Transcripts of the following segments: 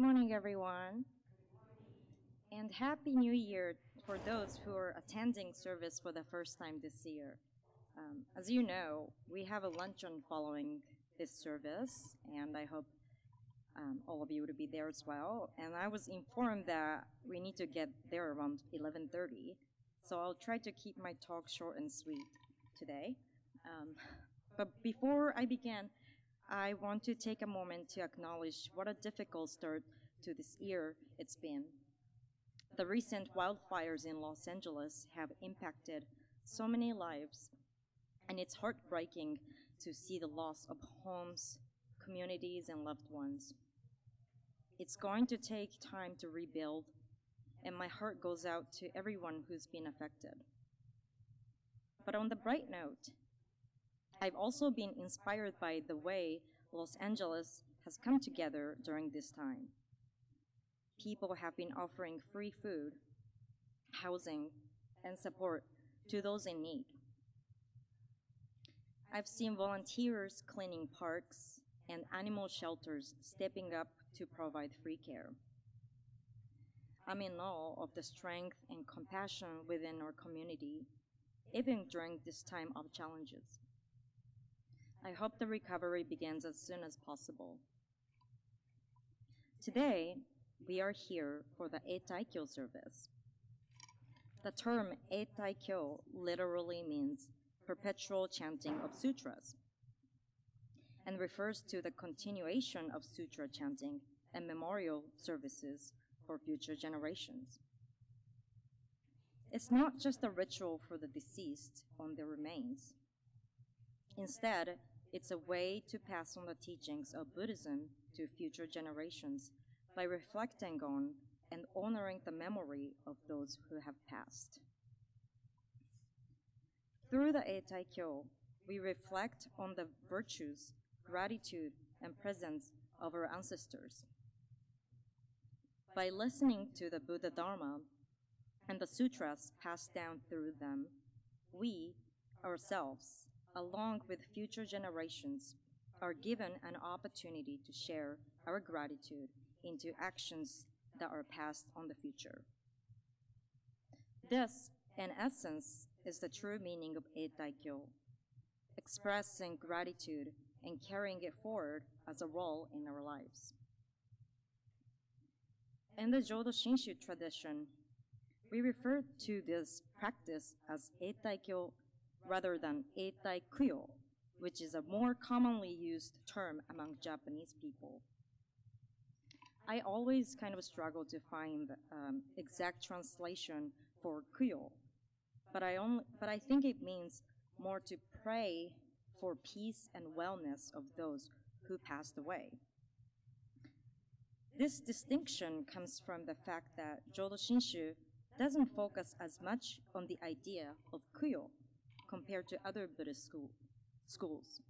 morning, everyone, and Happy New Year for those who are attending service for the first time this year. As you know, we have a luncheon following this service, and I hope all of you to be there as well. And I was informed that we need to get there around 11:30, so I'll try to keep my talk short and sweet today. But before I begin, I want to take a moment to acknowledge what a difficult start to this year it's been. The recent wildfires in Los Angeles have impacted so many lives, and it's heartbreaking to see the loss of homes, communities, and loved ones. It's going to take time to rebuild, and my heart goes out to everyone who's been affected. But on the bright note, I've also been inspired by the way Los Angeles has come together during this time. People have been offering free food, housing, and support to those in need. I've seen volunteers cleaning parks and animal shelters stepping up to provide free care. I'm in awe of the strength and compassion within our community, even during this time of challenges. I hope the recovery begins as soon as possible. Today, we are here for the Eitaikyo service. The term Eitaikyo literally means perpetual chanting of sutras and refers to the continuation of sutra chanting and memorial services for future generations. It's not just a ritual for the deceased on their remains. Instead, it's a way to pass on the teachings of Buddhism to future generations by reflecting on and honoring the memory of those who have passed. Through the Eitaikyo, we reflect on the virtues, gratitude, and presence of our ancestors. By listening to the Buddha Dharma and the sutras passed down through them, we, ourselves, along with future generations, are given an opportunity to share our gratitude into actions that are passed on the future. This, in essence, is the true meaning of Eitaikyo, expressing gratitude and carrying it forward as a role in our lives. In the Jodo Shinshu tradition, we refer to this practice as Eitaikyo rather than Eitaikuyo, which is a more commonly used term among Japanese people. I always kind of struggle to find exact translation for kuyo, but I think it means more to pray for peace and wellness of those who passed away. This distinction comes from the fact that Jodo Shinshu doesn't focus as much on the idea of kuyo compared to other Buddhist schools.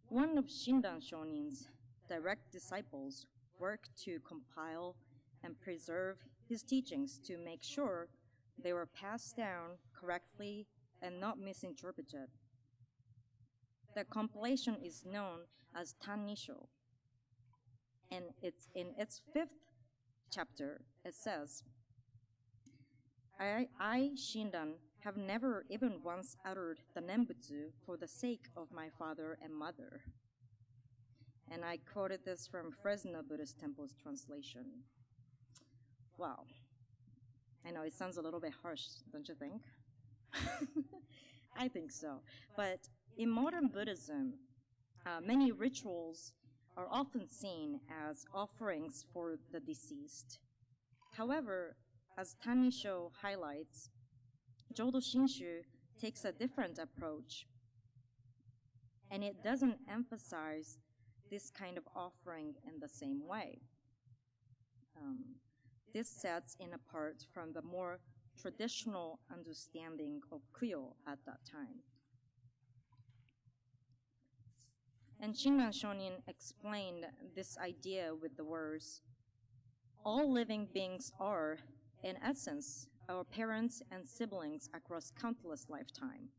One of Shinran Shonin's direct disciples worked to compile and preserve his teachings to make sure they were passed down correctly and not misinterpreted. The compilation is known as Tannisho, and in its 5th chapter, it says, I, Shinran, have never even once uttered the Nembutsu for the sake of my father and mother. And I quoted this from Fresno Buddhist Temple's translation. Wow. I know it sounds a little bit harsh, don't you think? I think so. But in modern Buddhism, many rituals are often seen as offerings for the deceased. However, as Tannisho highlights, Jodo Shinshu takes a different approach, and it doesn't emphasize this kind of offering in the same way. This sets it apart from the more traditional understanding of kuyo at that time. And Shinran Shonin explained this idea with the words, all living beings are, in essence, our parents and siblings across countless lifetimes.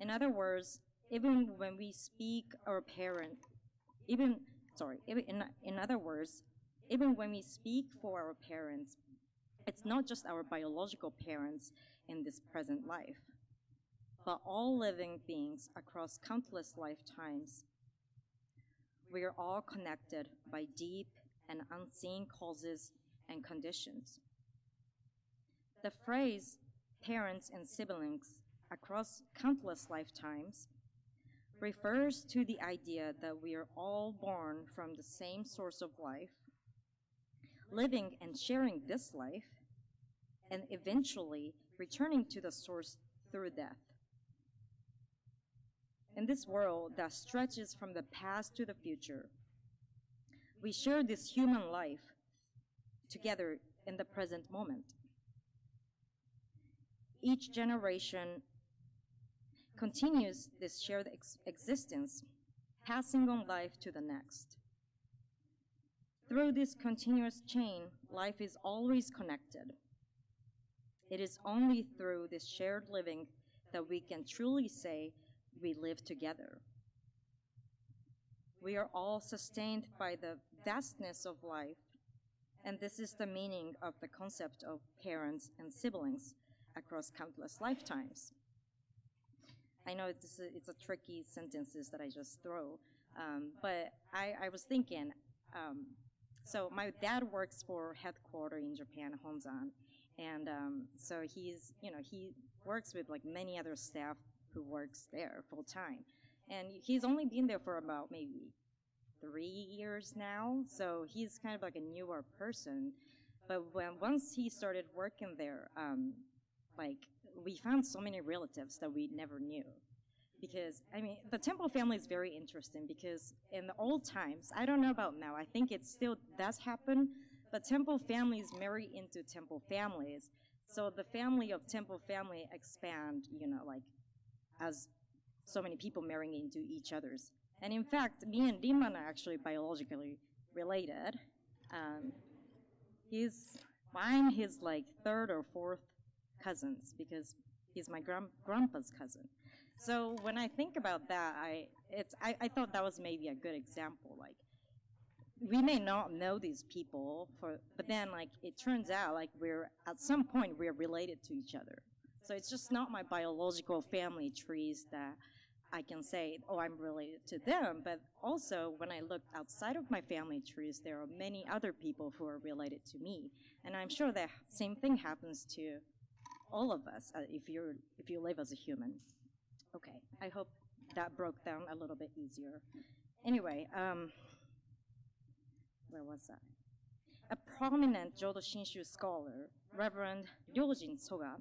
In other words, even when we speak our parent, even in other words, even when we speak for our parents, it's not just our biological parents in this present life, but all living beings across countless lifetimes. We are all connected by deep and unseen causes and conditions. The phrase parents and siblings across countless lifetimes refers to the idea that we are all born from the same source of life, living and sharing this life, and eventually returning to the source through death. In this world that stretches from the past to the future, we share this human life together in the present moment. Each generation continues this shared existence, passing on life to the next. Through this continuous chain, life is always connected. It is only through this shared living that we can truly say we live together. We are all sustained by the vastness of life, and this is the meaning of the concept of parents and siblings across countless lifetimes. I know it's a tricky sentences that I just throw, but I was thinking, so my dad works for headquarters in Japan, Honzan, and so he works with like many other staff who works there full time, and he's only been there for about maybe 3 years now, so he's kind of like a newer person. But once he started working there, like we found so many relatives that we never knew. Because, I mean, the temple family is very interesting because in the old times, I don't know about now, I think it still does happen, but temple families marry into temple families. So the family of temple family expand, like as so many people marrying into each other's. And in fact, me and Rimman are actually biologically related. I'm his like third or fourth cousins because he's my grandpa's cousin. So when I think about that, I thought that was maybe a good example. Like, we may not know these people, but then like it turns out like at some point we're related to each other. So it's just not my biological family trees that I can say, oh, I'm related to them. But also when I look outside of my family trees, there are many other people who are related to me, and I'm sure that same thing happens to all of us if you live as a human. Okay, I hope that broke down a little bit easier. Anyway, where was that? A prominent Jodo Shinshu scholar, Reverend Ryojin Soga,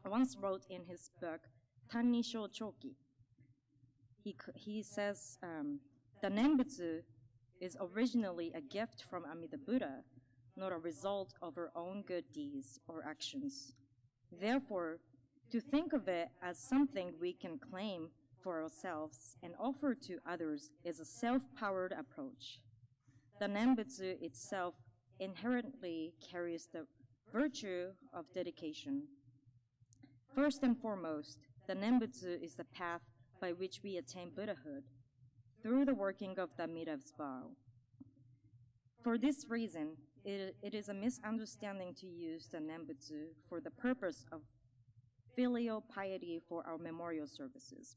once wrote in his book, Tannisho Choki, he says, the Nembutsu is originally a gift from Amida Buddha, not a result of her own good deeds or actions. Therefore, to think of it as something we can claim for ourselves and offer to others is a self-powered approach. The Nembutsu itself inherently carries the virtue of dedication. First and foremost, the Nembutsu is the path by which we attain Buddhahood through the working of the Mida's vow. For this reason, it is a misunderstanding to use the Nembutsu for the purpose of filial piety for our memorial services.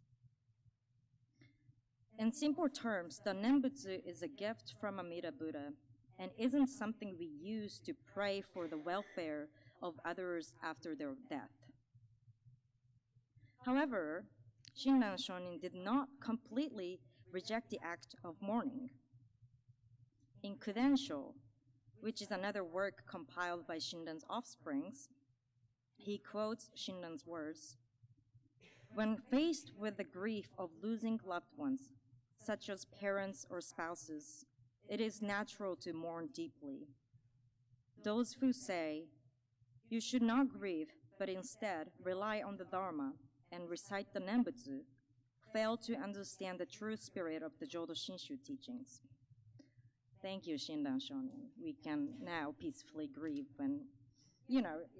In simple terms, the Nembutsu is a gift from Amida Buddha and isn't something we use to pray for the welfare of others after their death. However, Shinran Shonin did not completely reject the act of mourning. In Kudensho, which is another work compiled by Shinran's offsprings, he quotes Shinran's words, "When faced with the grief of losing loved ones, such as parents or spouses, it is natural to mourn deeply. Those who say, 'You should not grieve, but instead rely on the Dharma and recite the Nembutsu,' fail to understand the true spirit of the Jodo Shinshu teachings." Thank you, Shinran Shonin. We can now peacefully grieve when,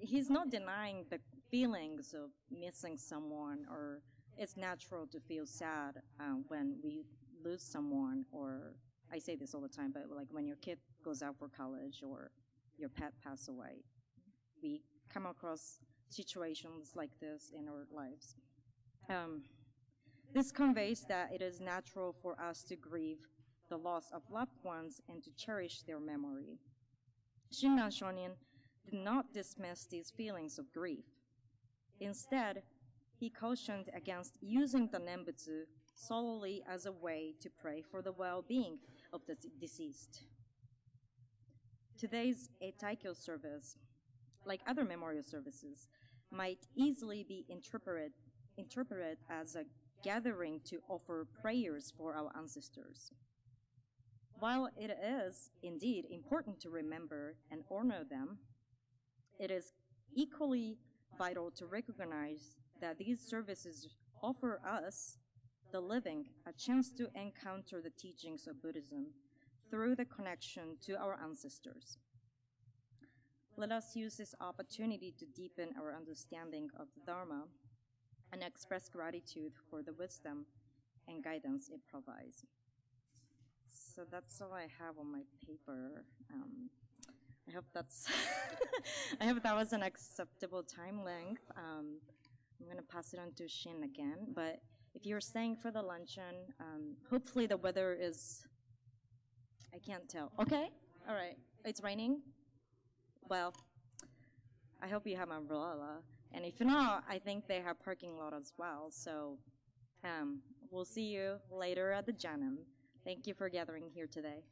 he's not denying the feelings of missing someone, or it's natural to feel sad when we lose someone, or I say this all the time, but like when your kid goes out for college or your pet passes away, we come across situations like this in our lives. Um, this conveys that it is natural for us to grieve the loss of loved ones and to cherish their memory. Shinran Shonin did not dismiss these feelings of grief. Instead, he cautioned against using the Nembutsu solely as a way to pray for the well-being of the deceased. Today's Eitaikyo service, like other memorial services, might easily be interpreted as a gathering to offer prayers for our ancestors. While it is indeed important to remember and honor them, it is equally vital to recognize that these services offer us, the living, a chance to encounter the teachings of Buddhism through the connection to our ancestors. Let us use this opportunity to deepen our understanding of the Dharma and express gratitude for the wisdom and guidance it provides. So that's all I have on my paper. I hope that's I hope that was an acceptable time length. I'm gonna pass it on to Shin again. But if you're staying for the luncheon, hopefully the weather is, I can't tell. Okay, all right. It's raining. Well, I hope you have an umbrella. And if not, I think they have parking lot as well. So we'll see you later at the Janam. Thank you for gathering here today.